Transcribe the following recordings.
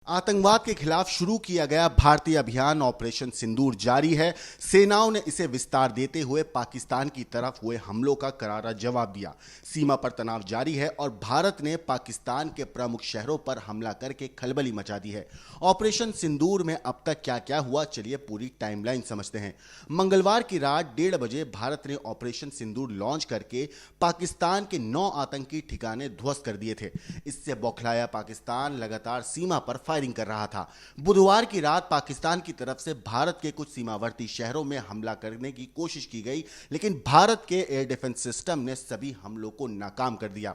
आतंकवाद के खिलाफ शुरू किया गया भारतीय अभियान ऑपरेशन सिंदूर जारी है। सेनाओं ने इसे विस्तार देते हुए पाकिस्तान की तरफ हुए हमलों का करारा जवाब दिया। सीमा पर तनाव जारी है और भारत ने पाकिस्तान के प्रमुख शहरों पर हमला करके खलबली मचा दी है। ऑपरेशन सिंदूर में अब तक क्या क्या हुआ, चलिए पूरी टाइमलाइन समझते हैं। मंगलवार की रात 1:30 बजे भारत ने ऑपरेशन सिंदूर लॉन्च करके पाकिस्तान के 9 आतंकी ठिकाने ध्वस्त कर दिए थे। इससे बौखलाया पाकिस्तान लगातार सीमा पर फायरिंग कर रहा था। बुधवार की रात पाकिस्तान की तरफ से भारत के कुछ सीमावर्ती शहरों में हमला करने की कोशिश की गई, लेकिन भारत के एयर डिफेंस सिस्टम ने सभी हमलों को नाकाम कर दिया।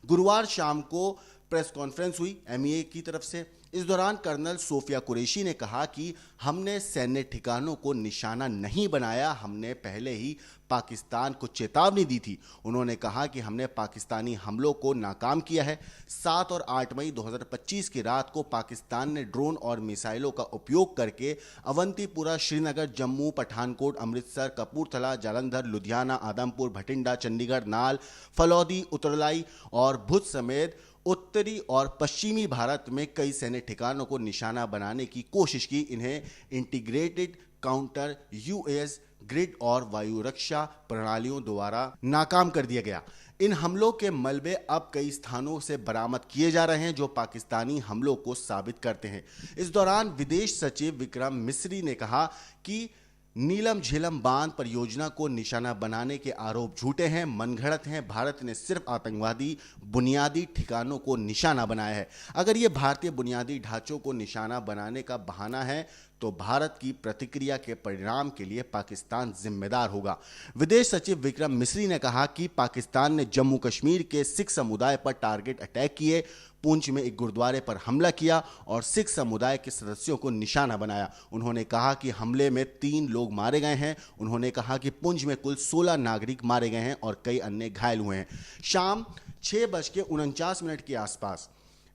गुरुवार शाम को प्रेस कॉन्फ्रेंस हुई एमईए की तरफ से। इस दौरान कर्नल सोफिया कुरैशी ने कहा कि हमने सैन्य ठिकानों को निशाना नहीं बनाया, हमने पहले ही पाकिस्तान को चेतावनी दी थी। उन्होंने कहा कि हमने पाकिस्तानी हमलों को नाकाम किया है। 7 और 8 मई 2025 की रात को पाकिस्तान ने ड्रोन और मिसाइलों का उपयोग करके अवंतीपुरा, श्रीनगर, जम्मू, पठानकोट, अमृतसर, कपूरथला, जालंधर, लुधियाना, आदमपुर, भटिंडा, चंडीगढ़, नाल, फलौदी, उतरलाई और भुज समेत उत्तरी और पश्चिमी भारत में कई सैन्य ठिकानों को निशाना बनाने की कोशिश की। इन्हें इंटीग्रेटेड काउंटर यूएस ग्रिड और वायु रक्षा प्रणालियों द्वारा नाकाम कर दिया गया। इन हमलों के मलबे अब कई स्थानों से बरामद किए जा रहे हैं जो पाकिस्तानी हमलों को साबित करते हैं। इस दौरान विदेश सचिव विक्रम मिस्री ने कहा कि नीलम झीलम बांध परियोजना को निशाना बनाने के आरोप झूठे हैं, मनगढ़ंत हैं। भारत ने सिर्फ आतंकवादी बुनियादी ठिकानों को निशाना बनाया है। अगर ये भारतीय बुनियादी ढांचों को निशाना बनाने का बहाना है तो भारत की प्रतिक्रिया के परिणाम के लिए पाकिस्तान जिम्मेदार होगा। विदेश सचिव विक्रम मिस्री ने कहा कि पाकिस्तान ने जम्मू कश्मीर के सिख समुदाय पर टारगेट अटैक किए, पुंछ में एक गुरुद्वारे पर हमला किया और सिख समुदाय के सदस्यों को निशाना बनाया। उन्होंने कहा कि हमले में 3 लोग मारे गए हैं। उन्होंने कहा कि पुंछ में कुल 16 नागरिक मारे गए हैं और कई अन्य घायल हुए हैं। शाम 6:49 के आसपास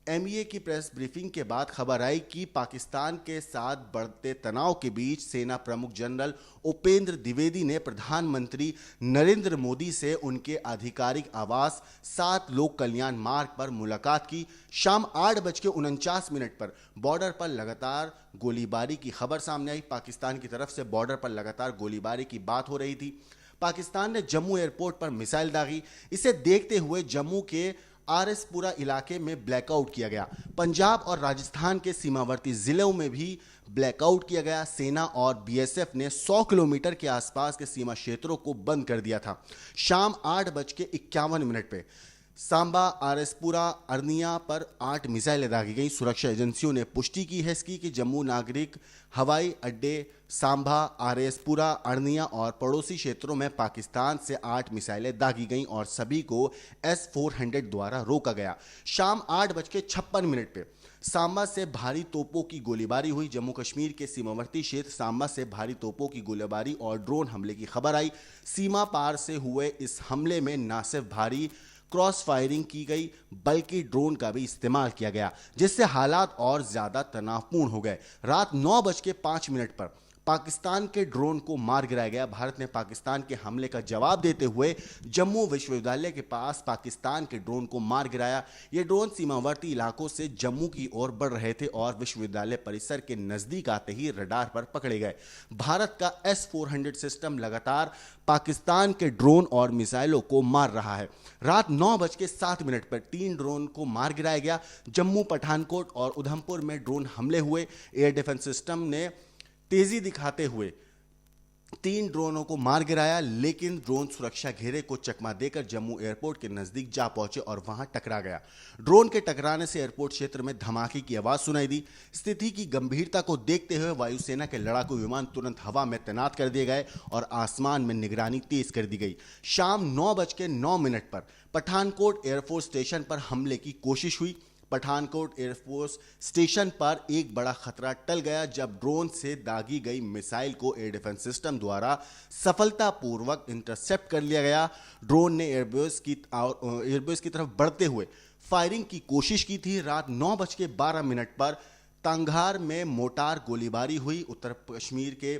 एमईए की प्रेस ब्रीफिंग के बाद खबर आई कि पाकिस्तान के साथ बढ़ते तनाव के बीच सेना प्रमुख जनरल उपेंद्र द्विवेदी ने प्रधानमंत्री नरेंद्र मोदी से उनके आधिकारिक आवास 7 लोक कल्याण मार्ग पर मुलाकात की। शाम 8:49 पर बॉर्डर पर लगातार गोलीबारी की खबर सामने आई। पाकिस्तान की तरफ से बॉर्डर पर लगातार गोलीबारी की बात हो रही थी। पाकिस्तान ने जम्मू एयरपोर्ट पर मिसाइल दागी। इसे देखते हुए जम्मू के आरएसपुरा इलाके में ब्लैकआउट किया गया। पंजाब और राजस्थान के सीमावर्ती जिलों में भी ब्लैकआउट किया गया। सेना और बीएसएफ ने 100 किलोमीटर के आसपास के सीमा क्षेत्रों को बंद कर दिया था। शाम 8:51 पे सांबा, आरएसपुरा, अरनिया पर 8 मिसाइलें दागी गई। सुरक्षा एजेंसियों ने पुष्टि की है इसकी कि जम्मू नागरिक हवाई अड्डे सांबा, आरएसपुरा, अरनिया और पड़ोसी क्षेत्रों में पाकिस्तान से 8 मिसाइलें दागी गईं और सभी को S-400 द्वारा रोका गया। शाम 8:56 पे सांबा से भारी तोपों की गोलीबारी हुई। जम्मू कश्मीर के सीमावर्ती क्षेत्र सांबा से भारी तोपों की गोलीबारी और ड्रोन हमले की खबर आई। सीमा पार से हुए इस हमले में न सिर्फ भारी क्रॉस फायरिंग की गई बल्कि ड्रोन का भी इस्तेमाल किया गया, जिससे हालात और ज्यादा तनावपूर्ण हो गए। रात 9:05 पर पाकिस्तान के ड्रोन को मार गिराया गया। भारत ने पाकिस्तान के हमले का जवाब देते हुए जम्मू विश्वविद्यालय के पास पाकिस्तान के ड्रोन को मार गिराया। ये ड्रोन सीमावर्ती इलाकों से जम्मू की ओर बढ़ रहे थे और विश्वविद्यालय परिसर के नजदीक आते ही रडार पर पकड़े गए। भारत का S-400 सिस्टम लगातार पाकिस्तान के ड्रोन और मिसाइलों को मार रहा है। रात 9:07 पर 3 ड्रोन को मार गिराया गया। जम्मू, पठानकोट और उधमपुर में ड्रोन हमले हुए। एयर डिफेंस सिस्टम ने तेजी दिखाते हुए 3 ड्रोनों को मार गिराया, लेकिन ड्रोन सुरक्षा घेरे को चकमा देकर जम्मू एयरपोर्ट के नजदीक जा पहुंचे और वहां टकरा गया। ड्रोन के टकराने से एयरपोर्ट क्षेत्र में धमाके की आवाज सुनाई दी। स्थिति की गंभीरता को देखते हुए वायुसेना के लड़ाकू विमान तुरंत हवा में तैनात कर दिए गए और आसमान में निगरानी तेज कर दी गई। शाम 9:09 पर पठानकोट एयरफोर्स स्टेशन पर हमले की कोशिश हुई। पठानकोट एयरफोर्स स्टेशन पर एक बड़ा खतरा टल गया जब ड्रोन से दागी गई मिसाइल को एयर डिफेंस सिस्टम द्वारा सफलतापूर्वक इंटरसेप्ट कर लिया गया। ड्रोन ने एयरबेस की तरफ बढ़ते हुए फायरिंग की कोशिश की थी। रात 9:12 पर तंगहार में मोटार गोलीबारी हुई। उत्तर कश्मीर के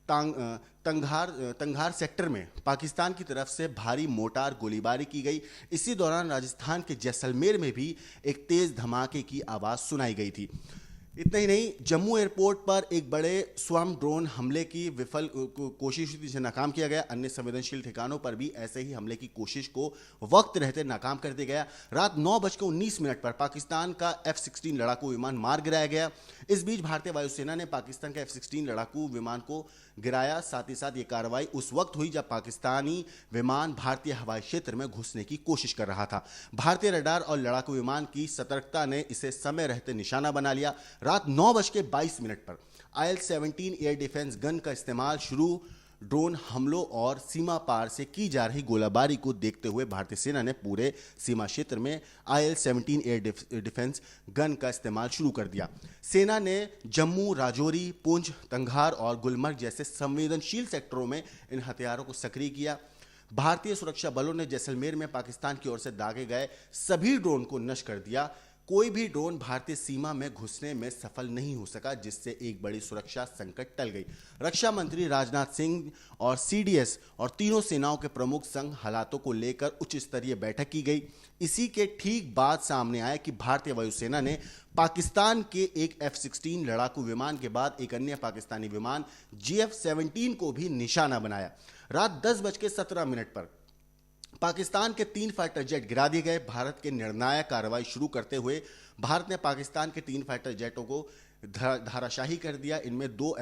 तंगहार सेक्टर में पाकिस्तान की तरफ से भारी मोटार गोलीबारी की गई। इसी दौरान राजस्थान के जैसलमेर में भी एक तेज धमाके की आवाज सुनाई गई थी। इतना ही नहीं, जम्मू एयरपोर्ट पर एक बड़े स्वयं ड्रोन हमले की विफल कोशिश हुई थी, जिसे नाकाम किया गया। अन्य संवेदनशील ठिकानों पर भी ऐसे ही हमले की कोशिश को वक्त रहते नाकाम कर दिया गया। रात 9:19 पर पाकिस्तान का F-16 लड़ाकू विमान मार गिराया गया। इस बीच भारतीय वायुसेना ने पाकिस्तान का F-16 लड़ाकू विमान को गिराया। साथ ही साथ ये कार्रवाई उस वक्त हुई जब पाकिस्तानी विमान भारतीय हवाई क्षेत्र में घुसने की कोशिश कर रहा था। भारतीय रडार और लड़ाकू विमान की सतर्कता ने इसे समय रहते निशाना बना लिया। रात 9:22 पर IL-17 एयर डिफेंस गन का इस्तेमाल शुरू। ड्रोन हमलों और सीमा पार से की जा रही गोलाबारी को देखते हुए भारतीय सेना ने पूरे सीमा क्षेत्र में IL-17 एयर डिफेंस गन का इस्तेमाल शुरू कर दिया। सेना ने जम्मू, राजौरी, पुंछ, तंगधार और गुलमर्ग जैसे संवेदनशील सेक्टरों में इन हथियारों को सक्रिय किया। भारतीय सुरक्षा बलों ने जैसलमेर में पाकिस्तान की ओर से दागे गए सभी ड्रोन को नष्ट कर दिया। कोई भी ड्रोन भारतीय सीमा में घुसने में सफल नहीं हो सका, जिससे एक बड़ी सुरक्षा संकट टल गई। रक्षा मंत्री राजनाथ सिंह और CDS और तीनों सेनाओं के प्रमुख संग हालातों को लेकर उच्च स्तरीय बैठक की गई। इसी के ठीक बाद सामने आया कि भारतीय वायुसेना ने पाकिस्तान के एक F-16 लड़ाकू विमान के बाद एक अन्य पाकिस्तानी विमान GF-17 को भी निशाना बनाया। रात 10:17 पर पाकिस्तान के 3 फाइटर जेट गिरा दिए गए। भारत के निर्णायक कार्रवाई शुरू करते हुए भारत ने पाकिस्तान के 3 फाइटर जेटों को धाराशाही कर दिया। इनमें 2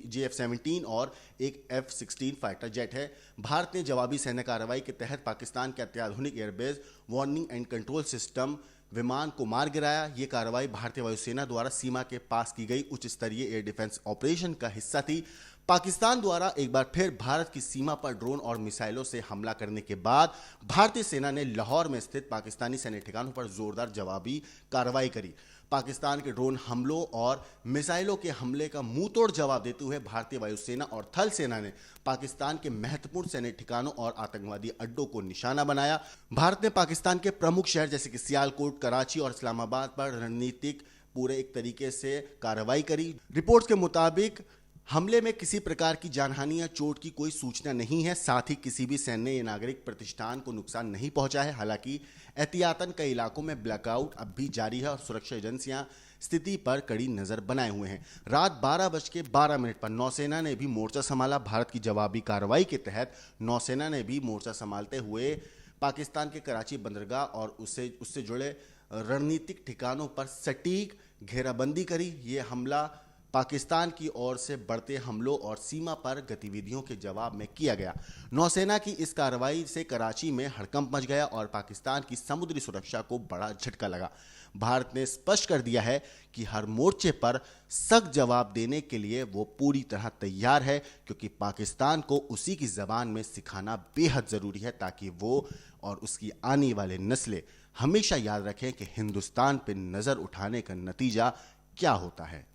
GF-17 और एक F-16 फाइटर जेट है। भारत ने जवाबी सैन्य कार्रवाई के तहत पाकिस्तान के अत्याधुनिक airbase warning and control system विमान को मार गिराया। यह कार्रवाई भारतीय वायुसेना द्वारा सीमा के पास की गई उच्च स्तरीय एयर डिफेंस ऑपरेशन का हिस्सा थी। पाकिस्तान द्वारा एक बार फिर भारत की सीमा पर ड्रोन और मिसाइलों से हमला करने के बाद भारतीय सेना ने लाहौर में स्थित पाकिस्तानी सैन्य ठिकानों पर जोरदार जवाबी कार्रवाई करी। पाकिस्तान के ड्रोन हमलों और मिसाइलों के हमले का मुंहतोड़ जवाब देते हुए भारतीय वायुसेना और थल सेना ने पाकिस्तान के महत्वपूर्ण सैन्य ठिकानों और आतंकवादी अड्डों को निशाना बनाया। भारत ने पाकिस्तान के प्रमुख शहर जैसे कि सियालकोट, कराची और इस्लामाबाद पर रणनीतिक पूरे एक तरीके से कार्रवाई करी। रिपोर्ट्स के मुताबिक हमले में किसी प्रकार की जानहानि या चोट की कोई सूचना नहीं है। साथ ही किसी भी सैन्य या नागरिक प्रतिष्ठान को नुकसान नहीं पहुंचा है। हालांकि एहतियातन कई इलाकों में ब्लैकआउट अब भी जारी है और सुरक्षा एजेंसियां स्थिति पर कड़ी नजर बनाए हुए हैं। रात 12:12 पर नौसेना ने भी मोर्चा संभाला। भारत की जवाबी कार्रवाई के तहत नौसेना ने भी मोर्चा संभालते हुए पाकिस्तान के कराची बंदरगाह और उससे जुड़े रणनीतिक ठिकानों पर सटीक घेराबंदी करी। ये हमला पाकिस्तान की ओर से बढ़ते हमलों और सीमा पर गतिविधियों के जवाब में किया गया। नौसेना की इस कार्रवाई से कराची में हड़कंप मच गया और पाकिस्तान की समुद्री सुरक्षा को बड़ा झटका लगा। भारत ने स्पष्ट कर दिया है कि हर मोर्चे पर सख्त जवाब देने के लिए वो पूरी तरह तैयार है, क्योंकि पाकिस्तान को उसी की जबान में सिखाना बेहद जरूरी है, ताकि वो और उसकी आने वाले नस्लें हमेशा याद रखें कि हिंदुस्तान पर नजर उठाने का नतीजा क्या होता है।